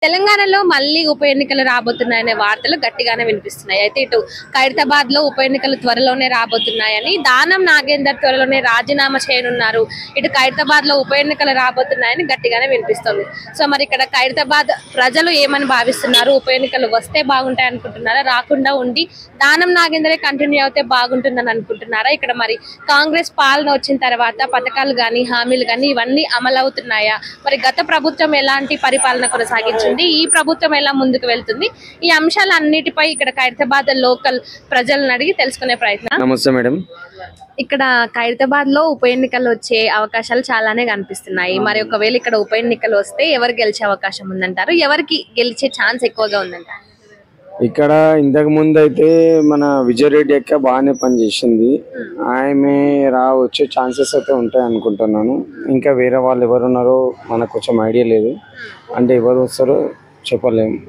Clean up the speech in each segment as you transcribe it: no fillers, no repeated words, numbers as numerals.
తెలంగాణలో మళ్ళీ ఉప ఎన్నికలు రాబోతున్నాయనే వార్తలు గట్టిగానే వినిపిస్తున్నాయి. అయితే ఇటు ఖైరతాబాద్ లో ఉప ఎన్నికలు త్వరలోనే రాబోతున్నాయని, దానం నాగేందర్ త్వరలోనే రాజీనామా చేయనున్నారు. ఇటు ఖైరతాబాద్ లో ఉప ఎన్నికలు రాబోతున్నాయని గట్టిగానే వినిపిస్తుంది. సో మరి ఇక్కడ ఖైరతాబాద్ ప్రజలు ఏమని భావిస్తున్నారు? ఉప ఎన్నికలు వస్తే బాగుంటాయి అనుకుంటున్నారా, రాకుండా ఉండి దానం నాగేందరే కంటిన్యూ అవుతే బాగుంటుందని అనుకుంటున్నారా? ఇక్కడ మరి కాంగ్రెస్ పాలన వచ్చిన తర్వాత పథకాలు గానీ హామీలు గానీ ఇవన్నీ అమలవుతున్నాయా? మరి గత ప్రభుత్వం ఎలాంటి పరిపాలన కొనసాగించింది, ఈ ప్రభుత్వం ఎలా ముందుకు వెళ్తుంది, ఈ అంశాలన్నిటిపై ఇక్కడ ఖైరతాబాద్ లోకల్ ప్రజలను అడిగి తెలుసుకునే ప్రయత్నం. నమస్తే మేడం. ఇక్కడ ఖైరతాబాద్ లో ఉప ఎన్నికలు వచ్చే అవకాశాలు చాలానే కనిపిస్తున్నాయి. మరి ఒకవేళ ఇక్కడ ఉప ఎన్నికలు వస్తే ఎవరు గెలిచే అవకాశం ఉందంటారు? ఎవరికి గెలిచే ఛాన్స్ ఎక్కువగా ఉందంటారు? ఇక్కడ ఇంతకు ముందు అయితే మన విజయరెడ్డి అక్క బాగానే పనిచేసింది. ఆమె వచ్చే ఛాన్సెస్ అయితే ఉంటాయి అనుకుంటున్నాను. ఇంకా వేరే వాళ్ళు ఎవరు ఉన్నారో మనకు కొంచెం ఐడియా లేదు, అంటే ఎవరు వస్తారో చెప్పలేము.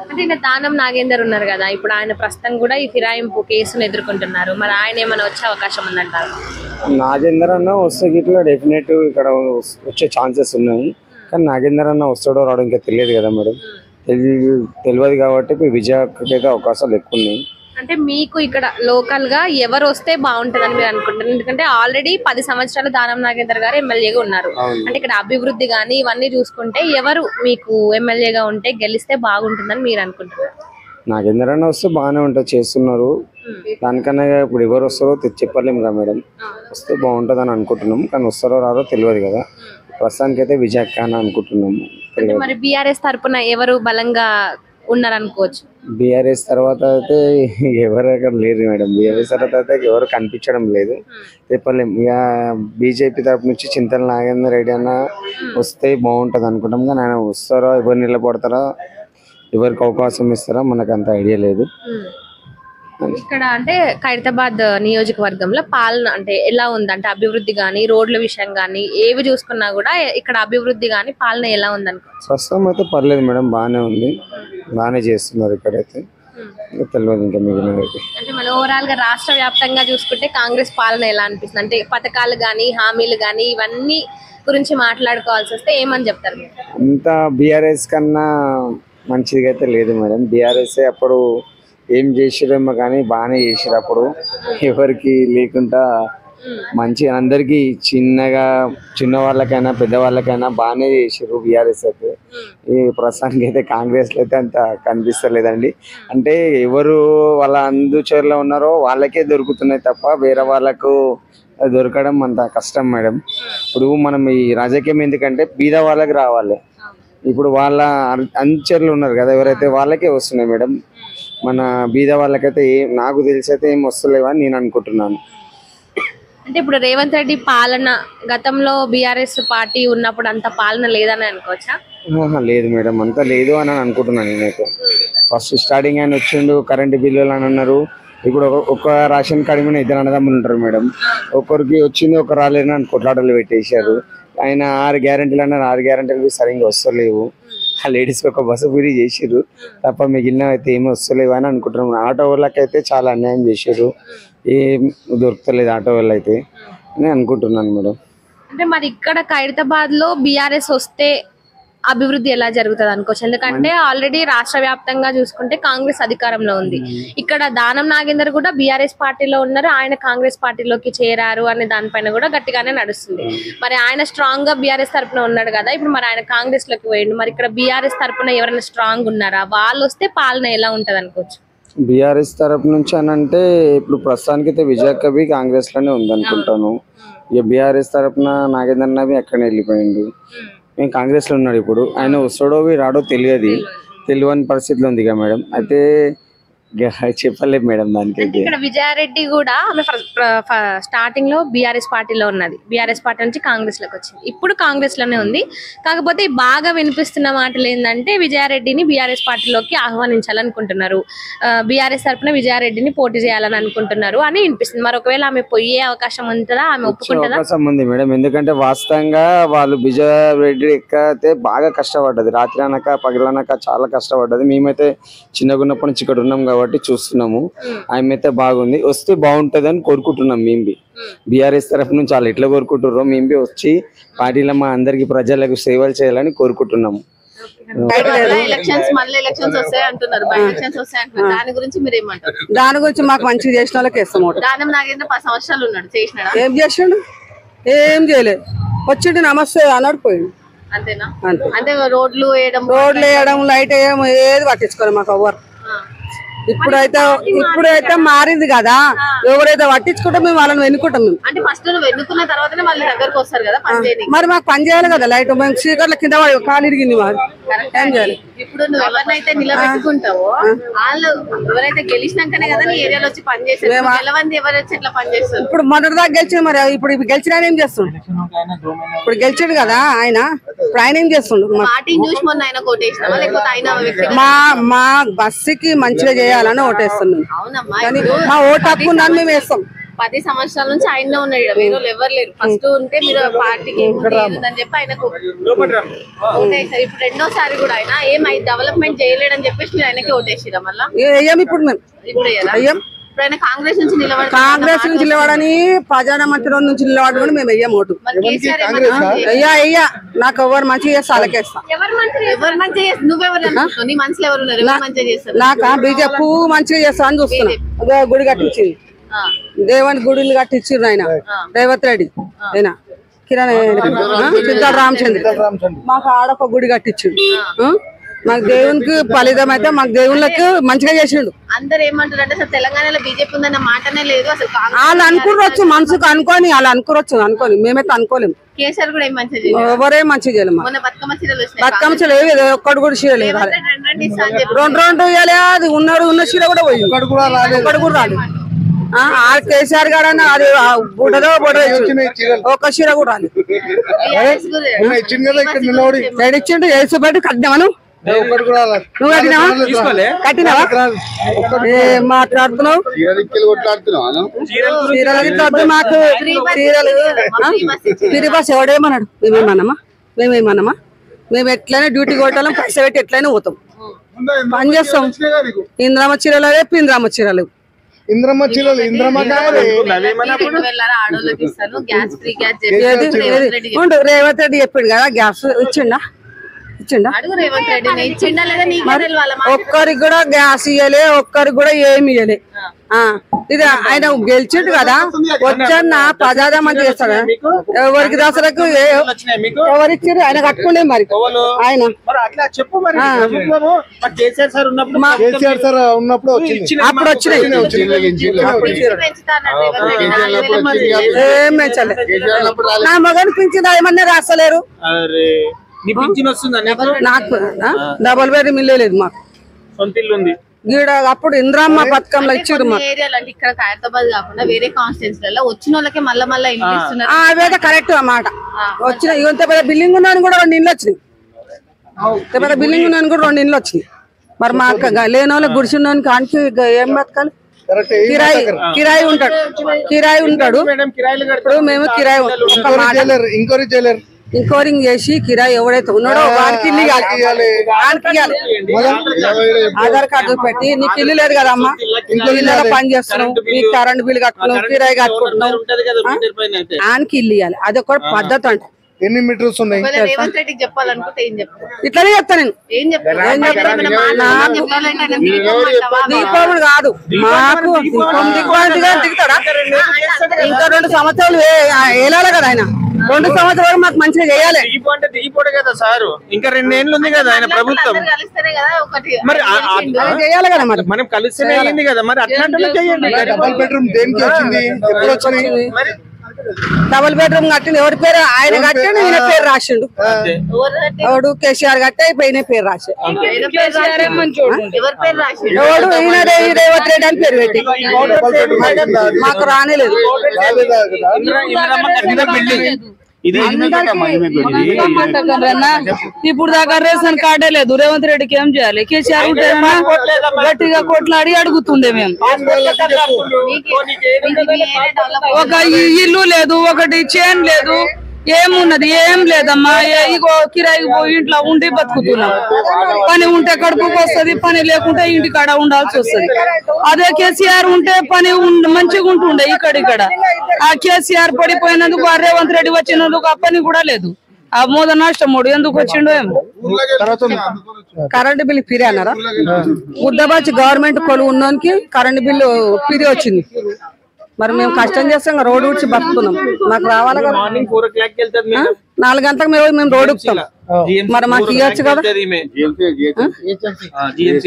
అంటే ఇంకా దానం నాగేందర్ ఉన్నారు కదా, ఇప్పుడు ఆయన ప్రస్తుతం కూడా ఈ ఫిరాయింపు కేసును ఎదుర్కొంటున్నారు. మరి ఆయన ఏమైనా వచ్చే అవకాశం ఉందంటారు? నాగేందర్ అన్న వస్తే గిట్లా డెఫినెట్ ఇక్కడ వచ్చే ఛాన్సెస్ ఉన్నాయి. కానీ నాగేందర్ అన్న వస్తాడో రావడం ఇంకా తెలియదు కదా మేడం. తెలియదు కాబట్టి విజయకి అయితే అవకాశాలు ఎక్కువ ఉన్నాయి. అంటే మీకు ఇక్కడ లోకల్ గా ఎవరు వస్తే బాగుంటుందని మీరు అనుకుంటారు? ఎందుకంటే ఆల్రెడీ 10 సంవత్సరాలు దానం నాగేందర్ గారు ఎమ్మెల్యేగా ఉన్నారు. అంటే ఇక్కడ అభివృద్ధి గానీ ఇవన్నీ చూసుకుంటే ఎవరు మీకు ఎమ్మెల్యేగా ఉంటే గెలిస్తే బాగుంటుందని మీరు అనుకుంటున్నారు? నాగేందర్ అన్న వస్తే బాగానే ఉంటుంది, చేస్తున్నారు. దానికన్నా ఇప్పుడు ఎవరు వస్తారో చెప్పలేము కదా మేడం. వస్తే బాగుంటుంది అని అనుకుంటున్నాం, కానీ వస్తారో రారో తెలియదు కదా. ప్రస్తుతానికి అయితే విజయ్ ఖాన్ అనుకుంటున్నాము. మరి బీఆర్ఎస్ తరపున ఎవరు బలంగా ఉన్నారు అనుకోవచ్చు? బీఆర్ఎస్ తర్వాత అయితే ఎవరు అక్కడ లేరు మేడం. బీఆర్ఎస్ తర్వాత అయితే ఎవరు కనిపించడం లేదు, చెప్పలేము. ఇక బీజేపీ తరపు నుంచి చింతల నాగేందర్ రెడ్డి అన్న వస్తే బాగుంటుంది అనుకుంటాం. కానీ ఆయన వస్తారో, ఎవరు నిలబడతారో, ఎవరికి అవకాశం ఇస్తారో మనకు అంత ఐడియా లేదు. ఇక్కడ అంటే ఖైరతాబాద్ నియోజకవర్గంలో పాలన అంటే ఎలా ఉంది? అంటే అభివృద్ధి గానీ, రోడ్ల విషయం గానీ ఏవి చూసుకున్నా కూడా ఇక్కడ అభివృద్ధి గానీ పాలన ఎలా ఉంది అనుకోవచ్చు? ప్రస్తుతం అయితే పర్లేదు మేడం, బాగానే ఉంది, బాగానే చేస్తున్నారు ఇక్కడైతే. తెలియదు ఇంకా మిగిలిన. అంటే మన ఓవరాల్ గా రాష్ట్ర వ్యాప్తంగా చూసుకుంటే కాంగ్రెస్ పాలన ఎలా అనిపిస్తుంది? అంటే పథకాలు గానీ హామీలు గానీ ఇవన్నీ గురించి మాట్లాడుకోవాల్సి వస్తే ఏమని చెప్తారు మీరు? అంతా బీఆర్ఎస్ కన్నా మంచిగా అయితే లేదు మేడం. బీఆర్ఎస్ అప్పుడు ఏం చేసిరేమో కానీ బాగానే చేసిరు. అప్పుడు ఎవరికి లేకుండా మంచిగా అందరికి చిన్న వాళ్ళకైనా పెద్ద వాళ్ళకైనా బాగానే చేసిరు బీఆర్ఎస్ అయితే. ఈ ప్రస్తుతానికి అయితే కాంగ్రెస్ లో అయితే అంత కనిపిస్తలేదండి. అంటే ఎవరు వాళ్ళ అందుచోర్లో ఉన్నారో వాళ్ళకే దొరుకుతున్నాయి తప్ప వేరే వాళ్ళకు దొరకడం అంత కష్టం మేడం. ఇప్పుడు మనం ఈ రాజకీయం ఎందుకంటే బీద వాళ్ళకి రావాలి. ఇప్పుడు వాళ్ళ అనుచరులు ఉన్నారు కదా ఎవరైతే, వాళ్ళకే వస్తున్నాయి మేడం. మన బీద వాళ్ళకైతే నాకు తెలిసి అయితే ఏం వస్తలేవని నేను అనుకుంటున్నాను. అంటే ఇప్పుడు రేవంత్ రెడ్డి పాలన గతంలో బీఆర్ఎస్ పార్టీ ఉన్నప్పుడు అంత పాలన లేదని అనుకోవచ్చా? లేదు మేడం, అంతా లేదు అని అనుకుంటున్నాను నేనైతే. ఫస్ట్ స్టార్టింగ్ ఆయన వచ్చిండు, కరెంటు బిల్లులు అని అన్నారు. ఇప్పుడు ఒక రేషన్ కార్డు మీద 2 అన్నదమ్ములు ఉంటారు మేడం. ఒకరికి వచ్చింది, ఒక రాలేదని అని కొట్లాటలు పెట్టేశారు. ఆయన 6 గ్యారెంటీలు అన్నారు, 6 గ్యారెంటీలు సరిగ్గా వస్తలేవు. ఆ లేడీస్కి ఒక బస్సు ఫ్రీ చేసిర్రు తప్ప మిగిలిన అయితే ఏమి వస్తలేవు అని అనుకుంటున్నాం. ఆటో వాళ్ళకి అయితే చాలా అన్యాయం చేశారు, ఏం దొరుకుతలేదు ఆటో వాళ్ళు అయితే అని అనుకుంటున్నాను మేడం. అంటే మరి ఇక్కడ ఖైరతాబాద్ లో బీఆర్ఎస్ వస్తే అభివృద్ధి ఎలా జరుగుతుంది అనుకోవచ్చు? ఎందుకంటే ఆల్రెడీ రాష్ట్ర వ్యాప్తంగా చూసుకుంటే కాంగ్రెస్ అధికారంలో ఉంది. ఇక్కడ దానం నాగేందర్ కూడా బీఆర్ఎస్ పార్టీలో ఉన్నారు, ఆయన కాంగ్రెస్ పార్టీలోకి చేరారు అనే దానిపైన కూడా గట్టిగానే నడుస్తుంది. మరి ఆయన స్ట్రాంగ్ గా బీఆర్ఎస్ తరపున ఉన్నాడు కదా, ఇప్పుడు మరి ఆయన కాంగ్రెస్ లోకి పోయిండు. మరి ఇక్కడ బీఆర్ఎస్ తరపున ఎవరైనా స్ట్రాంగ్ ఉన్నారా? వాళ్ళు వస్తే పాలన ఎలా ఉంటది అనుకోవచ్చు? బీఆర్ఎస్ తరపు నుంచి అని అంటే ఇప్పుడు ప్రస్తుతానికి అయితే విజయకవి కాంగ్రెస్ లోనే ఉంది అనుకుంటాను. ఇక బీఆర్ఎస్ తరపున నాగేందర్ నవి అక్కడనే వెళ్ళిపోయిండు, మేము కాంగ్రెస్ లో ఉన్నాడు. ఇప్పుడు ఆయన వస్తాడో రాడో తెలియని పరిస్థితిలో ఉంది కదా మేడం. అయితే చెప్పలేదు మేడం దానికి. ఇక్కడ విజయారెడ్డి కూడా ఆమె స్టార్టింగ్ లో బీఆర్ఎస్ పార్టీలో ఉన్నది, బీఆర్ఎస్ పార్టీ నుంచి కాంగ్రెస్ లోకి వచ్చింది, ఇప్పుడు కాంగ్రెస్ లోనే ఉంది. కాకపోతే బాగా వినిపిస్తున్న మాటలు ఏంటంటే విజయారెడ్డిని బీఆర్ఎస్ పార్టీలోకి ఆహ్వానించాలనుకుంటున్నారు, బీఆర్ఎస్ తరపున విజయారెడ్డిని పోటీ చేయాలని అనుకుంటున్నారు అని వినిపిస్తుంది. మరి ఒకవేళ ఆమె పోయే అవకాశం ఉంటుందా, ఆమె ఒప్పుకుంటుందా? అవకాశం ఉంది మేడం, ఎందుకంటే వాస్తవంగా వాళ్ళు విజయారెడ్డి ఎక్కతే బాగా కష్టపడ్డది, రాత్రి అనక పగలనక చాలా కష్టపడ్డది. మేమైతే చిన్నగా ఉన్నప్పటి నుంచి ఇక్కడ ఉన్నాం కాబట్టి చూస్తున్నాము. ఆమె అయితే బాగుంది, వస్తే బాగుంటది అని కోరుకుంటున్నాం. మేము బీఆర్ఎస్ తరఫు నుంచి వాళ్ళు ఎట్లా కోరుకుంటున్నారో మేము వచ్చి పార్టీలో మా అందరికి ప్రజలకు సేవలు చేయాలని కోరుకుంటున్నాము. ఎలక్షన్స్ మళ్ళీ ఎలక్షన్స్ వస్తాయి అంటున్నారు, బై ఎలక్షన్స్ వస్తాయి అంటున్నారు. దాని గురించి మీరు ఏమంటారు? దాని గురించి మాకు మంచిగా చేసిన వాళ్ళకి వేస్తాం ఓటు. దానం నాగేంద్ర 10 సంవత్సరాలు ఉన్నాడు, చేసినాడా? ఏం చేసిండు? ఏం చేయలేదు. వచ్చిండు నమస్తే అన్నాడు పోయిండు అంతేనా? అంతే. అంటే రోడ్లు వేయడం లైట్ వేయడం ఏది పట్టించుకోరు మాకు ఎవరు. ఇప్పుడైతే మారింది కదా, ఎవరైతే పట్టించుకుంటే మేము వాళ్ళని వెనుకుంటాం. మేము అంటే ఫస్ట్ నువ్వు ఎన్నుకున్న తర్వాతనే వాళ్ళ దగ్గరకు వస్తారు కదా పని చేయడానికి. మరి మాకు పని చేయాలి కదా. లైట్ మేము చీకట్ల కింద కాలు ఇరిగింది మాది. ఏం చేయాలి? ఇప్పుడు నువ్వు ఎవరినైతే నిలబెట్టుకుంటావో వాళ్ళు ఎవరైతే గెలిచినాకనే కదా నీ ఏరియాలో వచ్చి పని చేస్తారు. నిలవంది ఎవరు వచ్చి ఎట్లా పని చేస్తారు? ఇప్పుడు మొదటిదాకా గెలిచింది, మరి ఇప్పుడు గెలిచిన ఏం చేస్తుండు? ఇప్పుడు గెలిచాడు కదా ఆయన, ఇప్పుడు ఆయన ఏం చేస్తుండు? పార్టీని చూసి మొన్న ఆయన కోటేసినావా లేకపోతే ఆయన మా బస్సుకి మంచిగా చేయాలని ఓటేస్తున్నాం. అవునమ్మా, మా ఓటు హక్కు ఉందని మేము వేస్తాం. 10 సంవత్సరాల నుంచి ఆయన ఉన్నాడు, వేరే వాళ్ళు ఎవరు లేరు. ఫస్ట్ ఉంటే మీరు పార్టీకి ఏముందని చెప్పి ఆయనకు ఓటేసారు. ఇప్పుడు రెండోసారి కూడా ఆయన ఏమై డెవలప్మెంట్ చేయలేడని చెప్పేసి మీరు ఆయనకి ఓటేసిరా? మళ్ళీ వేయం ఇప్పుడు మేము ఇప్పుడు వేయం. ఇప్పుడు ఆయన కాంగ్రెస్ నుంచి కాంగ్రెస్ నుంచి నిలబడని ప్రధానమంత్రి నుంచి నిలబడి కూడా మేము వెయ్యం ఓటు. అయ్యా నాకు ఎవరు మంచిగా చేస్తే వాళ్ళకేస్తా. ఎవరు మంచిగా చేస్తారు? నువ్వెవరు? నీ మనసులో ఎవరు ఉన్నారు? ఎవరు మంచిగా చేస్తారు? నాకా బీజేపీ మంచిగా చేస్తా అని చూస్తున్నా. గుడి కట్టించింది, దేవుని గుడిని కట్టించారు ఆయన రేవంత్ రెడ్డి. ఆయన కిరణ్ సిద్ధార్థ రామచంద్ర మాకు ఆడొక గుడి కట్టించిండు. మాకు దేవునికి ఫలితం అయితే మాకు దేవుళ్ళకి మంచిగా చేసిండు. అందరు ఏమంటారు అంటే అసలు తెలంగాణలో బీజేపీ ఉందన్న మాటనే లేదు. అసలు వాళ్ళు అనుకోవచ్చు, మనసుకు అనుకోని వాళ్ళు అనుకోని మేమైతే అనుకోలేము. కేసీఆర్ కూడా ఏం మంచిగా చేయలేదు, ఎవరే మంచిగా చేయలేము. బతుకమ్మ చీరలు బతుకమ్మ చీర ఒక్కడు కూడా చీర లేదు. 2 ఇవ్వాలి, అది ఉన్న చీర కూడా పోయింది, ఒక్కడు కూడా రాలేదు. కేసీఆర్ గారు అన్న అది బుడదో ఒక్క చీర కూడా రాలేదు. ఇచ్చిండు వేసి బట్టి కట్టినామను. నువ్వు కట్టినావా? మాట్లాడుతున్నావు చీరలు మాకు చీరలు ఫ్రీ బస్ ఎవడేమన్నాడు? మేమేమన్నామా? మేము ఎట్లయినా డ్యూటీ కొట్టాలం, పైసా పెట్టి ఎట్లయినా పోతాం, పని చేస్తాం. ఇంద్రమ్మ చీరలు పింద్రమ్మ చీరలు రేవంత్ రెడ్డి చెప్పిండు కదా గ్యాస్ ఇచ్చిండా? ఒక్కరికి కూడా గ్యాస్ ఇయ్యలే, ఒక్కరికి కూడా ఏమి ఇయ్యలే. ఇది ఆయన గెలిచిండు కదా, వచ్చన్న ప్రజాదమని చేస్తాడు. ఎవరికి దసరకు ఎవరిచ్చారు? ఆయన కట్టుకునే మరి ఆయన అప్పుడు వచ్చినాయి. ఏం పెంచలే. నా మగని పింఛన్ ఏమన్నా రాస్తలేరు. నాకు డబుల్ బెడ్రూమ్ ఇల్లు లేదు, మాకు సొంత ఇల్లు ఉంది. అప్పుడు ఇంద్రమ్మ పథకంలో ఇచ్చారు. ఇక్కడ ఖైరతాబాద్ కాకుండా వేరే కాన్స్టిట్యూన్సీలలో వచ్చిన వాళ్ళకి మళ్ళీ అదే కరెక్ట్ అన్నమాట. వచ్చిన ఇంత పెద్ద బిల్డింగ్ ఉన్నాను కూడా 2 ఇండ్లు వచ్చినాయి. ఇంత పెద్ద బిల్డింగ్ ఉన్నాను కూడా 2 ఇండ్లు వచ్చినాయి. మరి మా లేని వాళ్ళకి గుడిసిన కానికి ఏం బతకాలి? కిరాయి ఉంటాడు. ఇప్పుడు మేము కిరాయి ఇంక్వైరింగ్ చేసి కిరాయి ఎవడైతే ఉన్నాడో వారికి ఇల్లు ఇవ్వాలి. ఆధార్ కార్డు పెట్టి నీకు ఇల్లు లేదు కదమ్మా, ఇల్లు పని చేస్తున్నావు, నీకు కరెంట్ బిల్లు కట్టుకున్నావు, కిరాయి కట్టుకుంటున్నావు, ఆయనకి ఇల్లు ఇవ్వాలి. అది ఒక పద్ధతి. అంటే ఎన్ని మీటర్స్ ఉన్నాయి? ఇట్లనే చెప్తా నేను. దీపావళి కాదు మాకు, దీపావళిగా దిగుతాడా? ఇంకా 2 సంవత్సరాలు ఏలాలి కదా ఆయన. 2 సంవత్సరాలు మాకు మంచిగా చేయాలి. దిగిపోడు కదా సార్, ఇంకా 2 ఏళ్ళు ఉంది కదా ఆయన ప్రభుత్వం. మరి చేయాలి కదా, మరి మనం కలిస్తేనే అయింది కదా. మరి అట్లాంటి చేయండి. డబుల్ బెడ్రూమ్ దేనికి వచ్చింది? ఎప్పుడు వచ్చింది? డబుల్ బెడ్రూమ్ కట్టింది ఎవరి పేరు? ఆయన కట్టాడు, ఈయన పేరు రాసిండు. ఎవడు? కేసీఆర్ కట్టే ఈయన పేరు రాశాడు. ఎవడు? ఈయన రేవంత్ రెడ్డి అని పేరు పెట్టి మాకు రానేలేదు. ఇప్పుడు దాకా రేషన్ కార్డే లేదు. రేవంత్ రెడ్డికి ఏం చేయాలి? కేసీఆర్ ఉంటే గట్టిగా కొట్లాడి అడుగుతుండే మేము. ఒక ఇల్లు లేదు, ఒకటి చేన్ లేదు, ఏమున్నది? ఏం లేదమ్మా. ఇగో కిరాయికి పోయి ఇంట్లో ఉండి బతుకుతున్నాం. పని ఉంటే కడుపుకి వస్తుంది, పని లేకుంటే ఇంటి కాడ ఉండాల్సి వస్తుంది. అదే కేసీఆర్ ఉంటే పని మంచిగా ఉంటుండే. ఇక్కడ ఆ కేసీఆర్ పడిపోయినందుకు, ఆ రేవంత్ రెడ్డి వచ్చినందుకు ఆ పని కూడా లేదు. ఆ మోద నష్టమోడు ఎందుకు వచ్చిండో ఏమో. కరెంట్ బిల్లు ఫ్రీ అన్నారా? ముద్దబాచి గవర్నమెంట్ కొలువు ఉన్నోనికి కరెంట్ బిల్లు ఫ్రీ వచ్చింది. మరి మేము కష్టం చేస్తాం, రోడ్డు ఉడిచి బతుకుతున్నాం, మాకు రావాలి కదా. 4 గంటలకు మేము రోడ్డు ఎక్కుతాం, మరి మాకు ఇవ్వచ్చు కదా,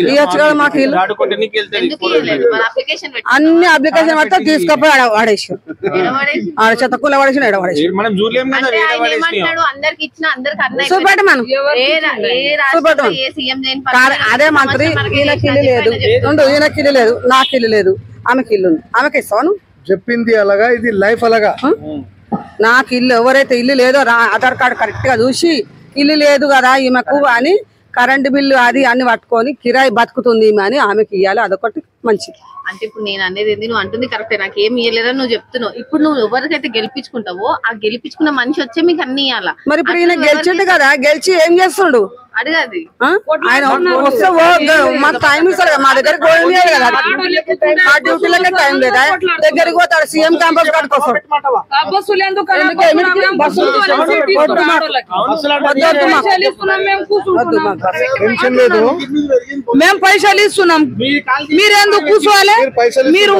ఇవ్వచ్చు కదా మాకు ఇల్లు. అన్ని అప్లికేషన్ పడితే తీసుకపోయి ఆడేసి ఆడ చెత్తకులు పడేసి చూపెట్ట మనం అదే మంత్రి ఈయనకి ఇల్లు లేదు, ఈయనకి ఇల్లు లేదు, నాకు ఇల్లు లేదు, ఆమెకి ఇల్లు ఉంది, ఆమెకి ఇస్తాను చెప్పింది అలాగా, ఇది లైఫ్ అలాగా. నాకు ఇల్లు ఎవరైతే ఇల్లు లేదో ఆధార్ కార్డు కరెక్ట్ గా చూసి ఇల్లు లేదు కదా ఈమెకు అని కరెంట్ బిల్లు అది అన్ని పట్టుకొని కిరాయి బతుకుతుంది ఈమె అని ఆమెకి ఇవ్వాలి, అదొకటి మంచిది. అంటే ఇప్పుడు నేను అనేది ఏంది, నువ్వు అంటుంది కరెక్టే, నాకు ఏమి ఇవ్వలేదని నువ్వు చెప్తున్నావు. ఇప్పుడు నువ్వు ఎవరికైతే గెలిపించుకుంటావో ఆ గెలిపించుకున్న మనిషి వచ్చే మీకు అన్ని ఇవ్వాలా. మరి ఇప్పుడు ఈయన గెలిచిండు కదా, గెలిచి ఏం చేస్తుండు అడగది ఆయన వస్తే మాకు టైం ఇస్తాడు కదా, మా దగ్గరికి కదా, మా డ్యూటీలకే టైం లేదా, దగ్గరికి పోతాడు సీఎం క్యాంపస్ కాడికి వస్తాడు. మేము పైసలు ఇస్తున్నాం, మీరెందుకు కూర్చోవాలి, మీరు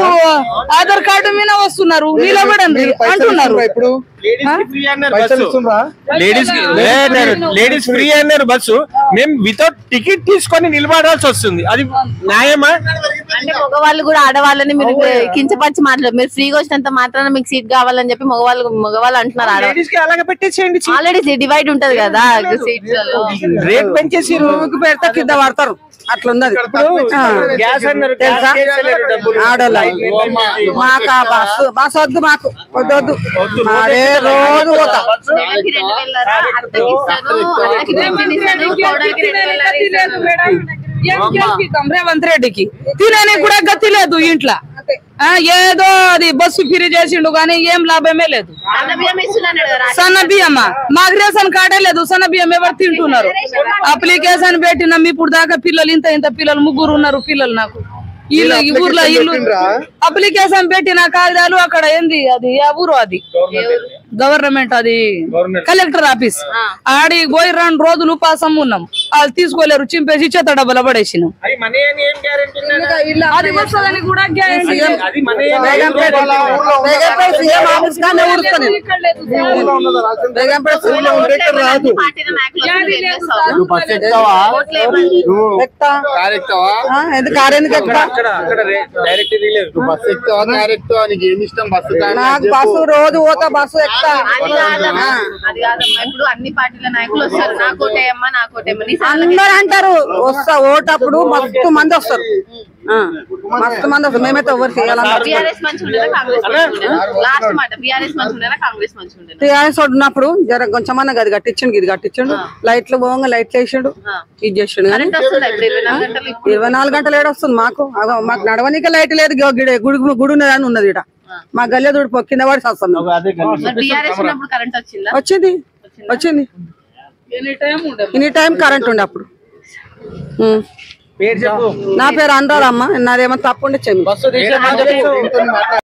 ఆధార్ కార్డు మీద వస్తున్నారు నిలబడండి అంటున్నారు. ఇప్పుడు లేడీస్ ఫ్రీ అన్నారు బస్సు, మేము వితౌట్ టికెట్ తీసుకొని నిలబడాల్సి వస్తుంది, అది న్యాయమా? అంటే మగవాళ్ళు కూడా ఆడవాళ్ళని మీరు కించపరిచి మాట్లాడారు, మీరు ఫ్రీగా వచ్చినంత మాత్రాన మీకు సీట్ కావాలని చెప్పి మగవాళ్ళు అంటున్నారు. అలాగే పెట్టేసేయండి, ఆల్రెడీ డివైడ్ ఉంటది కదా సీట్స్, రేట్ పెంచేసి పెడితే కింద పడతారు, అట్లున్నది. మాకు బస్సు వద్దు, మాకు వద్దు, అదే రోజు పోతా. రేవంత్ రెడ్డికి తినని కూడా గతి లేదు ఇంట్లో, ఏదో అది బస్సు ఫ్రీ చేసిండు కానీ ఏం లాభమే లేదు. సన్న బియ్యమ్మా మాకు రేషన్ కార్డే లేదు, సన్న బియ్యం ఎవరు తింటున్నారు? అప్లికేషన్ పెట్టినాం ఇప్పుడు దాకా, పిల్లలు ఇంత పిల్లలు 3 ఉన్నారు పిల్లలు నాకు. ఇల్లు ఈ ఊర్లో ఇల్లు అప్లికేషన్ పెట్టిన కాగితాలు అక్కడ ఏంది అది ఆ ఊరు, అది గవర్నమెంట్, అది కలెక్టర్ ఆఫీస్, ఆడికి పోయి 2 రోజులు ఉపాసం ఉన్నాం, వాళ్ళు తీసుకోలేరు, చింపేసి చెత్త డబ్బుల పడేసినాం. అది వస్తుందని కూడా నాకు బస్సు రోజు పోతా, బస్సు ఎక్కుతా. ఇప్పుడు అన్ని పార్టీల నాయకులు వస్తారు, నాకోటేయమ్మా నాకోటేయమ్మా అందరు అంటారు, వస్తా ఓటప్పుడు మస్తు మంది వస్తారు, మస్తు మంది వస్తారు. మేమైతే ఎవరు టీఆర్ఎస్ ఉన్నప్పుడు జర కొంచెమన్నా గది కట్టించండు, ఇది కట్టించండు, లైట్లు పోగా లైట్లు వేసాడు, ఇది చేసాడు. కానీ 24 గంటలు ఏడొస్తుంది మాకు, మాకు నడవనిక లైట్ లేదు, గుడి ఉన్నదని ఉన్నది ఇక్కడ మా గల్లె దుడిపో కింద పడి వస్తుంది. వచ్చింది ఎనీ టైం కరెంట్ ఉండే అప్పుడు. నా పేరు అనురాధమ్మ, నాదేమో తప్పు ఉండే చెయ్యి.